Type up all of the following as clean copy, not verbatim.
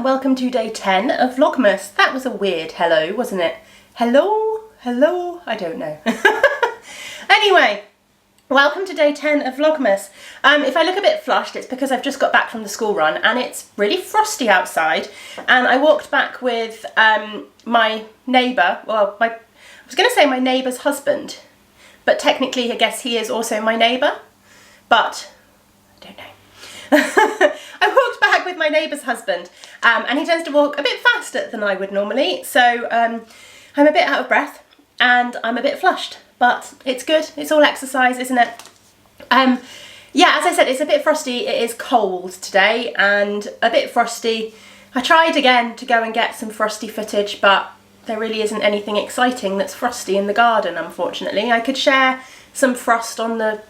and welcome to day 10 of Vlogmas. That was a weird hello, wasn't it? Hello? Hello? I don't know. Anyway, welcome to day 10 of Vlogmas. If I look a bit flushed, it's because I've just got back from the school run and it's really frosty outside. And I walked back with my neighbour, well, I was going to say my neighbour's husband, but technically I guess he is also my neighbour, but I don't know. I walked back with my neighbour's husband and he tends to walk a bit faster than I would normally, so I'm a bit out of breath and I'm a bit flushed, but it's good, it's all exercise, isn't it? Yeah, as I said, it's a bit frosty, it is cold today and a bit frosty. I tried again to go and get some frosty footage, but there really isn't anything exciting that's frosty in the garden, unfortunately. I could share some frost on the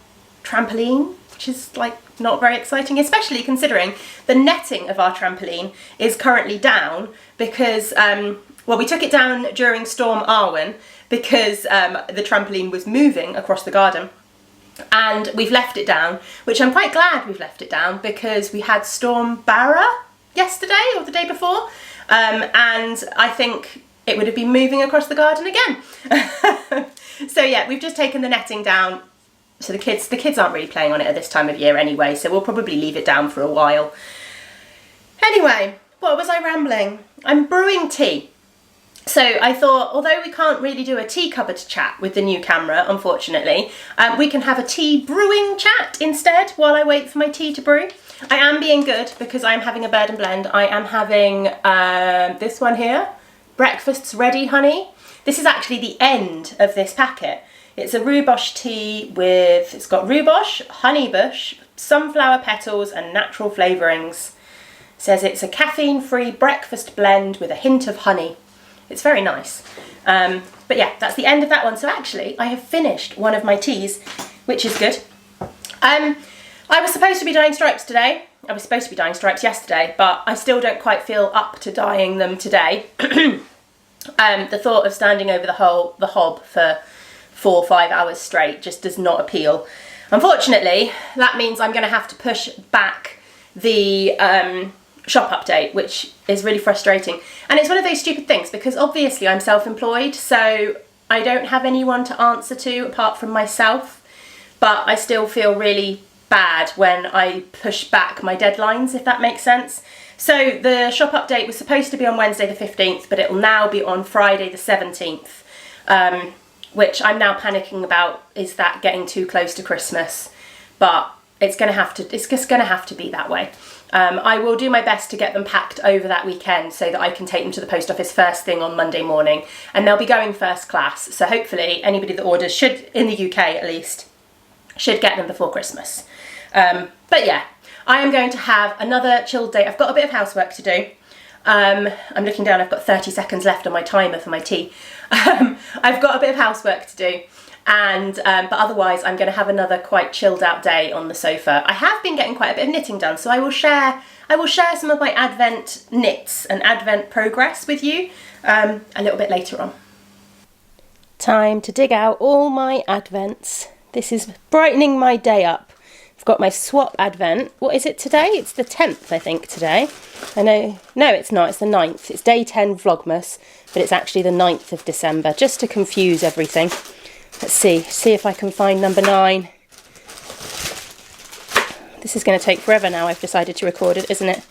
trampoline, which is like not very exciting, especially considering the netting of our trampoline is currently down because, well, we took it down during Storm Arwen because the trampoline was moving across the garden, and we've left it down, which I'm quite glad we've left it down because we had Storm Barra yesterday or the day before, and I think it would have been moving across the garden again. So yeah, we've just taken the netting down. So the kids aren't really playing on it at this time of year anyway, so we'll probably leave it down for a while. Anyway, what was I rambling? I'm brewing tea. So I thought, although we can't really do a tea cupboard chat with the new camera, unfortunately, we can have a tea brewing chat instead while I wait for my tea to brew. I am being good because I'm having a bird and blend. I am having this one here, Breakfast's Ready Honey. This is actually the end of this packet. It's a rhubarb tea with, it's got rhubarb, honeybush, sunflower petals and natural flavourings. It says it's a caffeine-free breakfast blend with a hint of honey. It's very nice. But yeah, that's the end of that one. So actually, I have finished one of my teas, which is good. I was supposed to be dyeing stripes today. I was supposed to be dyeing stripes yesterday, but I still don't quite feel up to dyeing them today. The thought of standing over the hob for 4 or 5 hours straight just does not appeal. Unfortunately, that means I'm going to have to push back the shop update, which is really frustrating. And it's one of those stupid things because obviously I'm self-employed, so I don't have anyone to answer to apart from myself, but I still feel really bad when I push back my deadlines, if that makes sense. So the shop update was supposed to be on Wednesday the 15th, but it will now be on Friday the 17th. Which I'm now panicking about, is that getting too close to Christmas? But it's just gonna have to be that way. I will do my best to get them packed over that weekend so that I can take them to the post office first thing on Monday morning, and they'll be going first class. So hopefully anybody that orders should, in the UK at least, should get them before Christmas. But yeah, I am going to have another chilled day. I've got a bit of housework to do. I'm looking down, I've got 30 seconds left on my timer for my tea. I've got a bit of housework to do, and but otherwise I'm going to have another quite chilled out day on the sofa. I have been getting quite a bit of knitting done, so I will share some of my Advent knits and Advent progress with you a little bit later on. Time to dig out all my Advents. This is brightening my day up. I've got my swap Advent. What is it today? It's the 10th, I think, today. I know, no, it's not, it's the 9th. It's day 10 Vlogmas, but it's actually the 9th of December, just to confuse everything. Let's see if I can find number 9. This is going to take forever now, I've decided to record it, isn't it?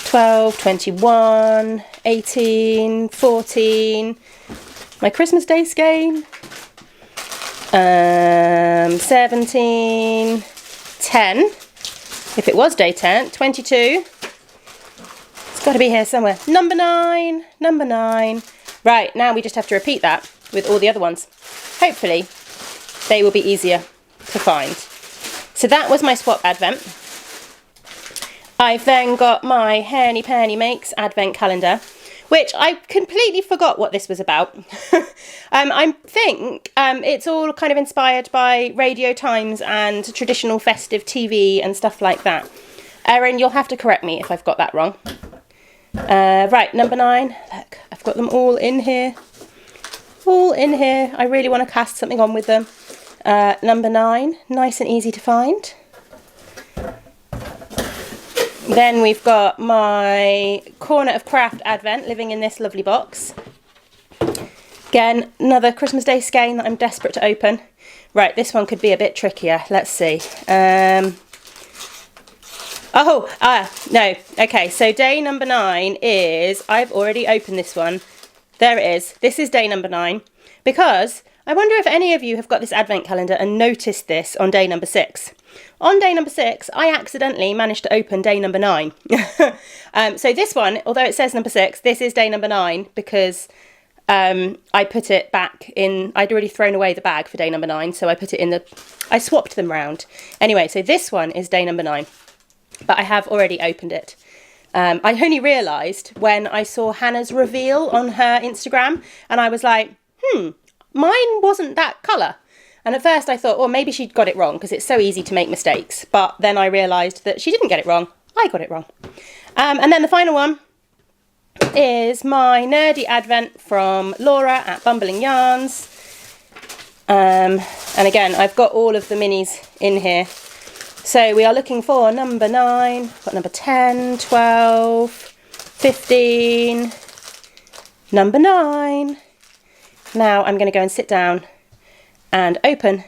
12, 21, 18, 14, my Christmas Day skein, 17, 10, if it was day 10, 22, it's got to be here somewhere, number 9, right, now we just have to repeat that with all the other ones. Hopefully they will be easier to find. So that was my swap Advent. I've then got my Henny Penny Makes Advent calendar, which I completely forgot what this was about. I think it's all kind of inspired by Radio Times and traditional festive TV and stuff like that. Erin, you'll have to correct me if I've got that wrong. Right, number 9. Look, I've got them all in here. All in here. I really want to cast something on with them. Number 9, nice and easy to find. Then we've got my Corner of Craft Advent living in this lovely box. Again, another Christmas Day skein that I'm desperate to open. Right, this one could be a bit trickier. Let's see. No. Okay, so day number 9 is, I've already opened this one. There it is. This is day number 9. Because I wonder if any of you have got this advent calendar and noticed this on day number 6. On day number 6, I accidentally managed to open day number 9. So this one, although it says number 6, this is day number 9 because I put it back in. I'd already thrown away the bag for day number 9, so I put it in I swapped them round. Anyway, so this one is day number 9, but I have already opened it. I only realised when I saw Hannah's reveal on her Instagram, and I was like, mine wasn't that colour. And at first I thought, well, maybe she'd got it wrong because it's so easy to make mistakes. But then I realised that she didn't get it wrong. I got it wrong. And then the final one is my Nerdy Advent from Laura at Bumbling Yarns. And again, I've got all of the minis in here. So we are looking for number 9, got number 10, 12, 15, number 9. Now I'm going to go and sit down and open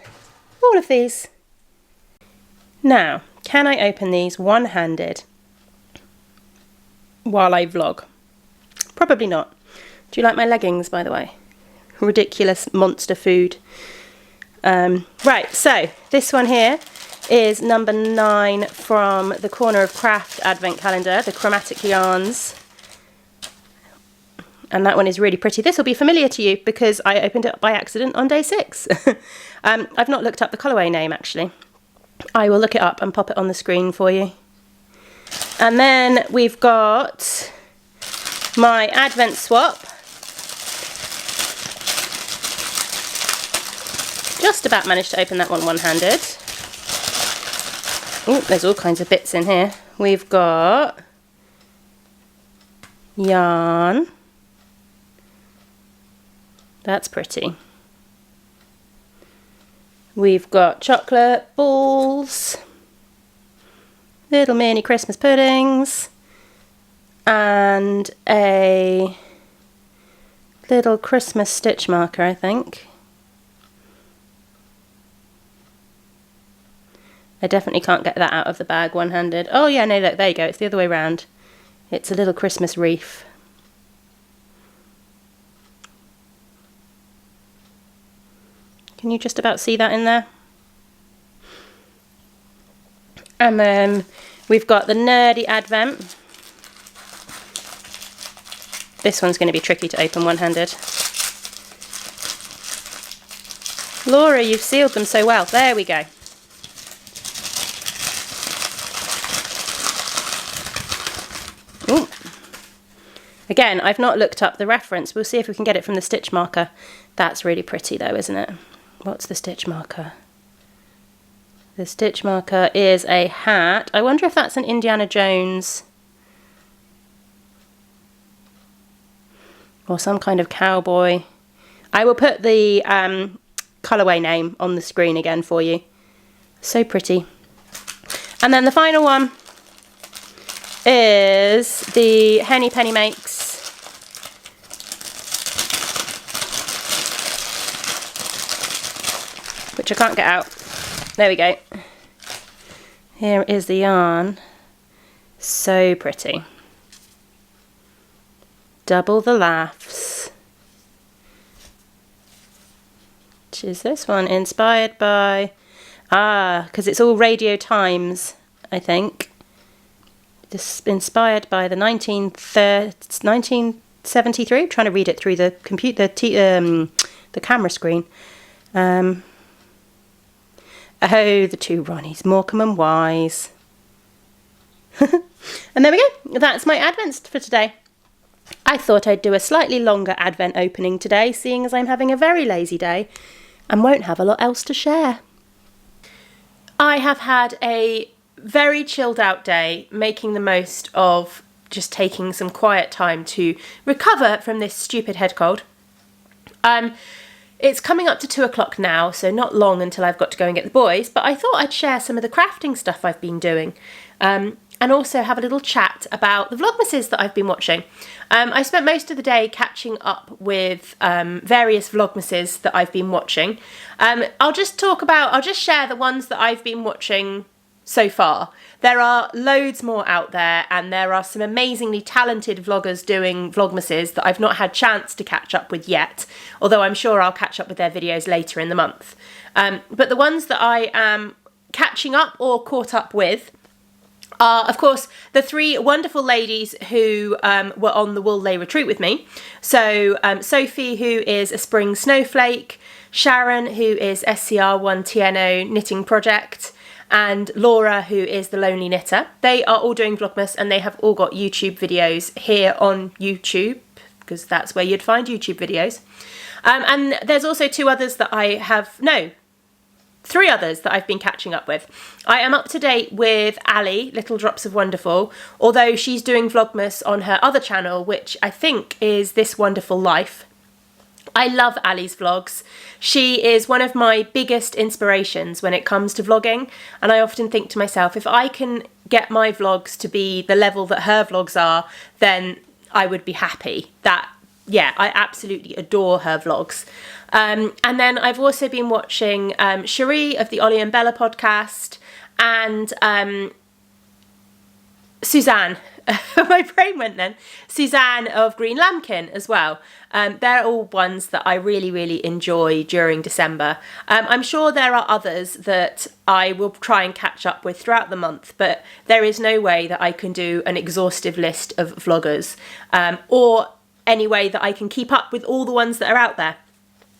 all of these. Now, can I open these one-handed while I vlog? Probably not. Do you like my leggings, by the way? Ridiculous monster food. Right, so this one here is number 9 from the Corner of Craft Advent Calendar, the Chromatic Yarns. And that one is really pretty. This will be familiar to you because I opened it by accident on day 6. I've not looked up the colourway name, actually. I will look it up and pop it on the screen for you. And then we've got my Advent swap. Just about managed to open that one one-handed. Oh, there's all kinds of bits in here. We've got yarn. That's pretty. We've got chocolate balls, little mini Christmas puddings, and a little Christmas stitch marker, I think. I definitely can't get that out of the bag one-handed. Oh yeah, no, look, there you go. It's the other way around. It's a little Christmas wreath. Can you just about see that in there? And then we've got the Nerdy Advent. This one's going to be tricky to open one-handed. Laura, you've sealed them so well. There we go. Ooh. Again, I've not looked up the reference. We'll see if we can get it from the stitch marker. That's really pretty though, isn't it? What's the stitch marker? The stitch marker is a hat. I wonder if that's an Indiana Jones or some kind of cowboy. I will put the colourway name on the screen again for you. So pretty. And then the final one is the Henny Penny Makes which I can't get out. There we go. Here is the yarn. So pretty. Double the Laughs. Which is this one? Inspired by... because it's all Radio Times, I think. This inspired by the 1973. I'm trying to read it through the computer, the camera screen. Oh, the two Ronnies, Morecambe and Wise. And there we go. That's my Advents for today. I thought I'd do a slightly longer Advent opening today, seeing as I'm having a very lazy day and won't have a lot else to share. I have had a very chilled out day, making the most of just taking some quiet time to recover from this stupid head cold. It's coming up to 2 o'clock now, so not long until I've got to go and get the boys, but I thought I'd share some of the crafting stuff I've been doing. and also have a little chat about the Vlogmases that I've been watching. I spent most of the day catching up with various Vlogmases that I've been watching. I'll just share the ones that I've been watching so far. There are loads more out there, and there are some amazingly talented vloggers doing Vlogmases that I've not had chance to catch up with yet, although I'm sure I'll catch up with their videos later in the month. But the ones that I am catching up or caught up with are, of course, the three wonderful ladies who were on the Wool Lay retreat with me. So Sophie, who is a spring snowflake, Sharon, who is SCR1TNO knitting project, and Laura, who is the lonely knitter. They are all doing Vlogmas, and they have all got YouTube videos here on YouTube, because that's where you'd find YouTube videos. And there's also three others that I've been catching up with. I am up to date with Ali, Little Drops of Wonderful, although she's doing Vlogmas on her other channel, which I think is This Wonderful Life. I love Ali's vlogs. She is one of my biggest inspirations when it comes to vlogging, and I often think to myself, if I can get my vlogs to be the level that her vlogs are, then I would be happy. Yeah, I absolutely adore her vlogs. And then I've also been watching Cherie of the Ollie and Bella podcast, and Suzanne, my brain went then, Suzanne of Green Lambkin as well. They're all ones that I really, really enjoy during December. I'm sure there are others that I will try and catch up with throughout the month, but there is no way that I can do an exhaustive list of vloggers, or any way that I can keep up with all the ones that are out there.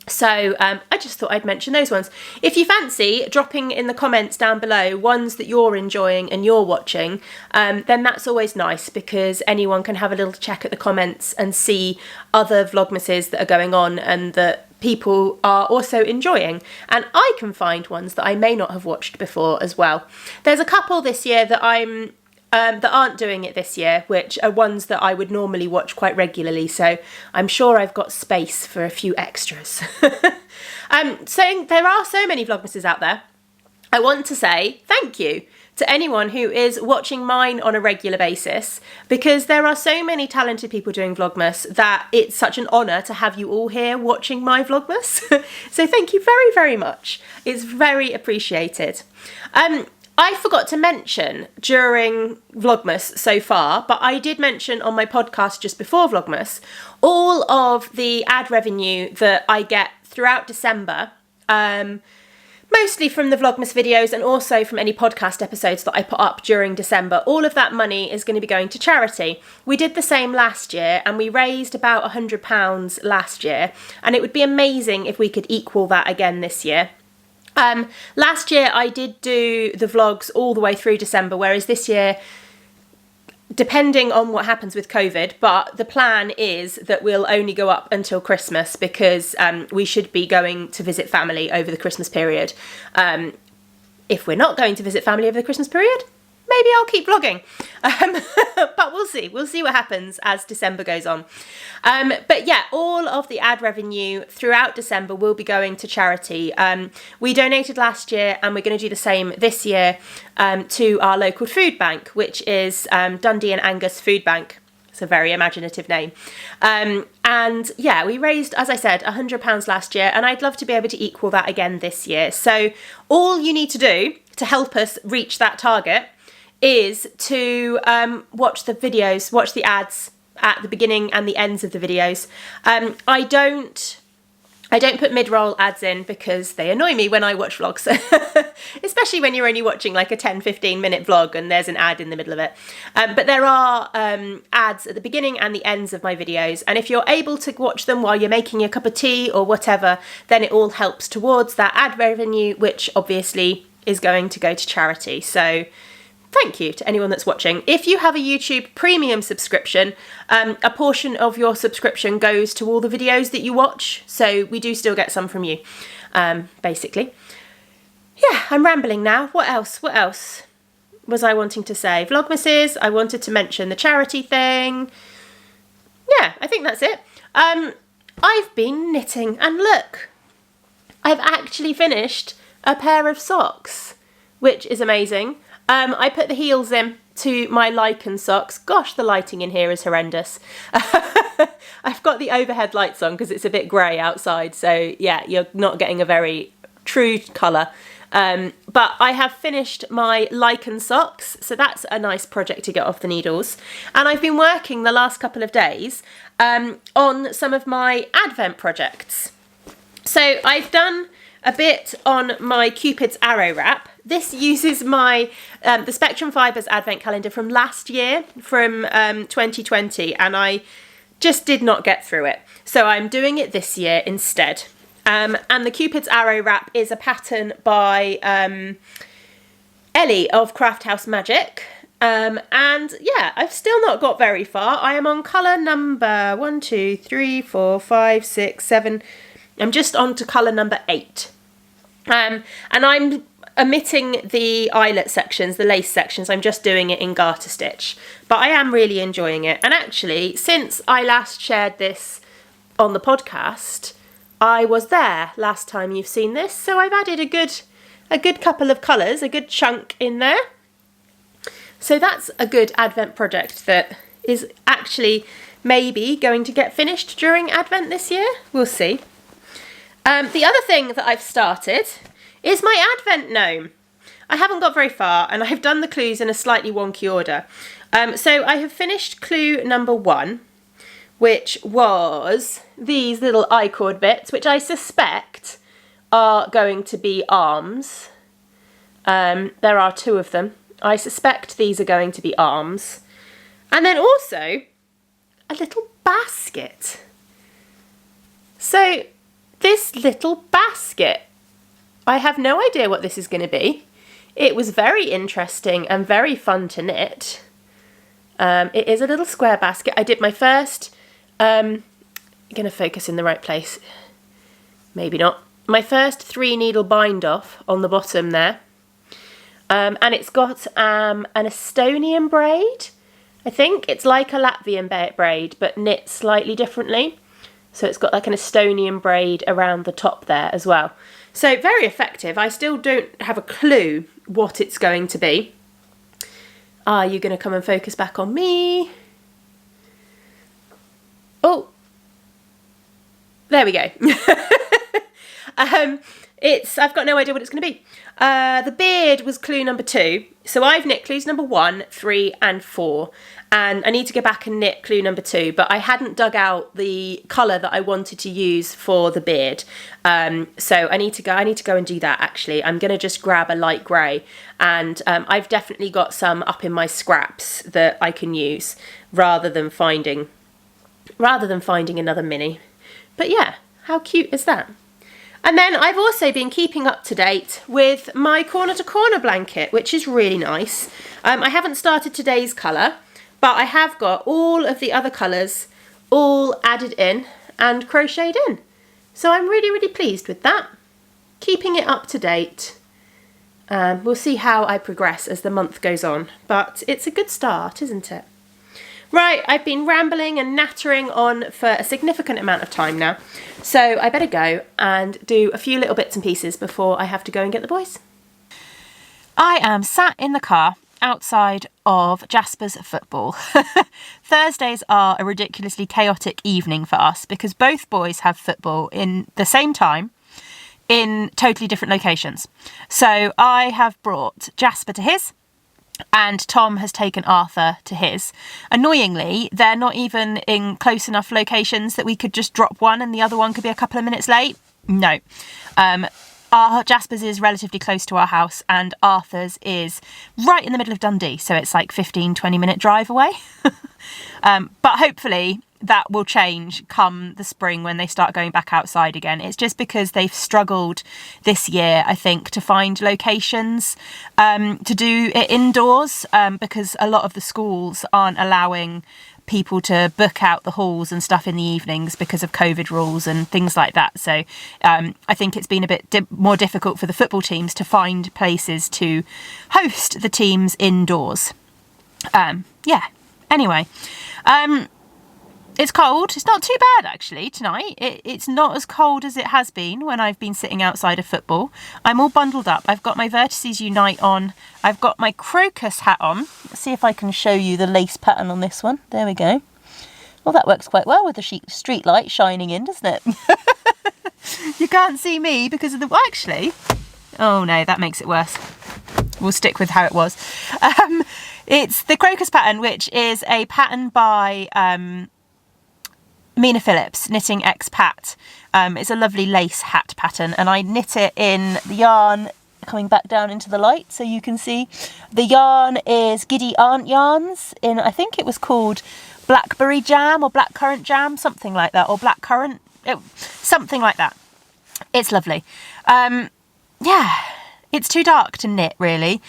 So I just thought I'd mention those ones. If you fancy dropping in the comments down below ones that you're enjoying and you're watching, then that's always nice, because anyone can have a little check at the comments and see other Vlogmases that are going on and that people are also enjoying. And I can find ones that I may not have watched before as well. There's a couple this year that that aren't doing it this year, which are ones that I would normally watch quite regularly, so I'm sure I've got space for a few extras. So there are so many Vlogmases out there. I want to say thank you to anyone who is watching mine on a regular basis, because there are so many talented people doing Vlogmas that it's such an honour to have you all here watching my Vlogmas. So thank you very, very much. It's very appreciated. I forgot to mention during Vlogmas so far, but I did mention on my podcast just before Vlogmas, all of the ad revenue that I get throughout December, mostly from the Vlogmas videos and also from any podcast episodes that I put up during December. All of that money is going to be going to charity. We did the same last year, and we raised about £100 last year, and it would be amazing if we could equal that again this year. Last year I did do the vlogs all the way through December, whereas this year, depending on what happens with COVID, but the plan is that we'll only go up until Christmas, because we should be going to visit family over the Christmas period. If we're not going to visit family over the Christmas period, maybe I'll keep vlogging. But we'll see. We'll see what happens as December goes on. But yeah, all of the ad revenue throughout December will be going to charity. We donated last year, and we're going to do the same this year to our local food bank, which is Dundee and Angus Food Bank. It's a very imaginative name. And yeah, we raised, as I said, £100 last year, and I'd love to be able to equal that again this year. So all you need to do to help us reach that target is to watch the videos, watch the ads at the beginning and the ends of the videos. I don't put mid-roll ads in because they annoy me when I watch vlogs, especially when you're only watching like a 10-15 minute vlog and there's an ad in the middle of it. But there are ads at the beginning and the ends of my videos, and if you're able to watch them while you're making a cup of tea or whatever, then it all helps towards that ad revenue, which obviously is going to go to charity. So thank you to anyone that's watching. If you have a YouTube premium subscription, a portion of your subscription goes to all the videos that you watch, so we do still get some from you, basically. Yeah, I'm rambling now. What else was I wanting to say? Vlogmases, I wanted to mention the charity thing. Yeah, I think that's it. I've been knitting, and look, I've actually finished a pair of socks, which is amazing. I put the heels in to my Lichen Socks. Gosh, the lighting in here is horrendous. I've got the overhead lights on because it's a bit grey outside, so yeah, you're not getting a very true colour. But I have finished my Lichen Socks, so that's a nice project to get off the needles. And I've been working the last couple of days on some of my Advent projects. So I've done a bit on my Cupid's Arrow Wrap. This uses my the Spectrum Fibres Advent Calendar from last year, from 2020, and I just did not get through it. So I'm doing it this year instead. And the Cupid's Arrow Wrap is a pattern by Ellie of Craft House Magic. And yeah, I've still not got very far. I am on colour number 1, 2, 3, 4, 5, 6, 7. I'm just on to colour number 8. And I'm omitting the eyelet sections, the lace sections. I'm just doing it in garter stitch. But I am really enjoying it. And actually, since I last shared this on the podcast, I was there last time you've seen this. So I've added a good couple of colours, a good chunk in there. So that's a good Advent project that is actually maybe going to get finished during Advent this year. We'll see. The other thing that I've started is my Advent Gnome. I haven't got very far and I've done the clues in a slightly wonky order. So I have finished clue number 1, which was these little I-cord bits, which I suspect are going to be arms. There are 2 of them. I suspect these are going to be arms. And then also a little basket. So this little basket, I have no idea what this is going to be. It was very interesting and very fun to knit. It is a little square basket. I did my first, going to focus in the right place, maybe not. My first 3 needle bind off on the bottom there. And it's got an Estonian braid. I think it's like a Latvian braid, but knit slightly differently. So it's got like an Estonian braid around the top there as well. So very effective. I still don't have a clue what it's going to be. Are you going to come and focus back on me? Oh, there we go. I've got no idea what it's going to be. The beard was clue number 2. So I've knit clues number 1, 3 and 4. And I need to go back and knit clue number 2, but I hadn't dug out the colour that I wanted to use for the beard. So I need to go and do that actually. I'm going to just grab a light grey, and I've definitely got some up in my scraps that I can use rather than finding another mini. But yeah, how cute is that? And then I've also been keeping up to date with my corner to corner blanket, which is really nice. I haven't started today's colour, but I have got all of the other colours all added in and crocheted in. So I'm really, really pleased with that. Keeping it up to date. We'll see how I progress as the month goes on, but it's a good start, isn't it? Right, I've been rambling and nattering on for a significant amount of time now, so I better go and do a few little bits and pieces before I have to go and get the boys. I am sat in the car outside of Jasper's football. Thursdays are a ridiculously chaotic evening for us because both boys have football in the same time in totally different locations. So I have brought Jasper to his, and Tom has taken Arthur to his. Annoyingly, they're not even in close enough locations that we could just drop one and the other one could be a couple of minutes late. No. Jasper's is relatively close to our house and Arthur's is right in the middle of Dundee, so it's like 15-20 minute drive away. But hopefully that will change come the spring when they start going back outside again. It's just because they've struggled this year, I think, to find locations to do it indoors because a lot of the schools aren't allowing people to book out the halls and stuff in the evenings because of COVID rules and things like that. So I think it's been a bit more difficult for the football teams to find places to host the teams indoors. Yeah, anyway. It's cold. It's not too bad actually tonight. It's not as cold as it has been when I've been sitting outside of football. I'm all bundled up. I've got my Vertices Unite on. I've got my Crocus hat on. Let's see if I can show you the lace pattern on this one. There we go. Well, that works quite well with the street light shining in, doesn't it? You can't see me because of the... Well, actually... Oh no, that makes it worse. We'll stick with how it was. It's the Crocus Pattern, which is a pattern by... Mina Phillips, Knitting X Pat. It's a lovely lace hat pattern, and I knit it in the yarn coming back down into the light so you can see. The yarn is Giddy Aunt yarns in, I think it was called Blackberry Jam or Blackcurrant Jam, something like that, or Blackcurrant, something like that. It's lovely. Yeah, it's too dark to knit really.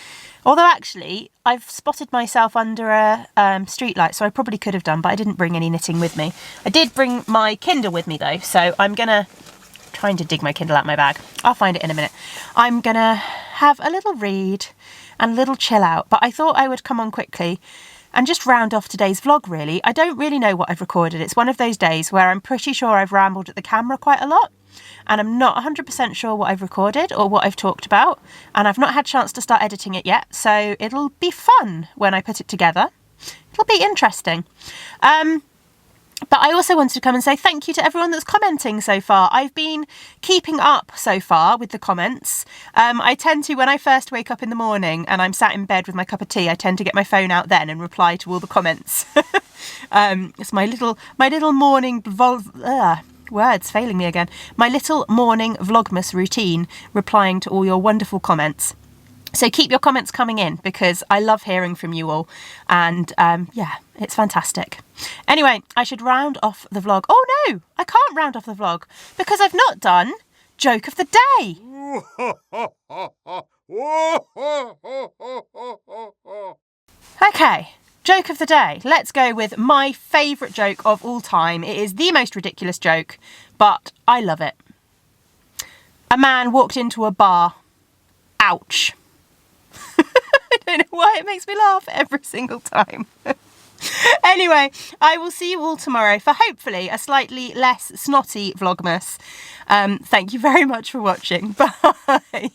Although actually, I've spotted myself under a street light, so I probably could have done, but I didn't bring any knitting with me. I did bring my Kindle with me though, so I'm trying to dig my Kindle out my bag. I'll find it in a minute. I'm gonna have a little read and a little chill out, but I thought I would come on quickly and just round off today's vlog really. I don't really know what I've recorded. It's one of those days where I'm pretty sure I've rambled at the camera quite a lot. And I'm not 100% sure what I've recorded or what I've talked about, and I've not had a chance to start editing it yet, so it'll be fun when I put it together. It'll be interesting. But I also wanted to come and say thank you to everyone that's commenting so far. I've been keeping up so far with the comments. I tend to, when I first wake up in the morning and I'm sat in bed with my cup of tea, I tend to get my phone out then and reply to all the comments. It's my little morning words failing me again. My little morning Vlogmas routine, replying to all your wonderful comments. So keep your comments coming in because I love hearing from you all, and yeah, it's fantastic. Anyway, I should round off the vlog. Oh no, I can't round off the vlog because I've not done joke of the day. Okay. Joke of the day. Let's go with my favourite joke of all time. It is the most ridiculous joke, but I love it. A man walked into a bar. Ouch. I don't know why it makes me laugh every single time. Anyway, I will see you all tomorrow for hopefully a slightly less snotty Vlogmas. Thank you very much for watching. Bye.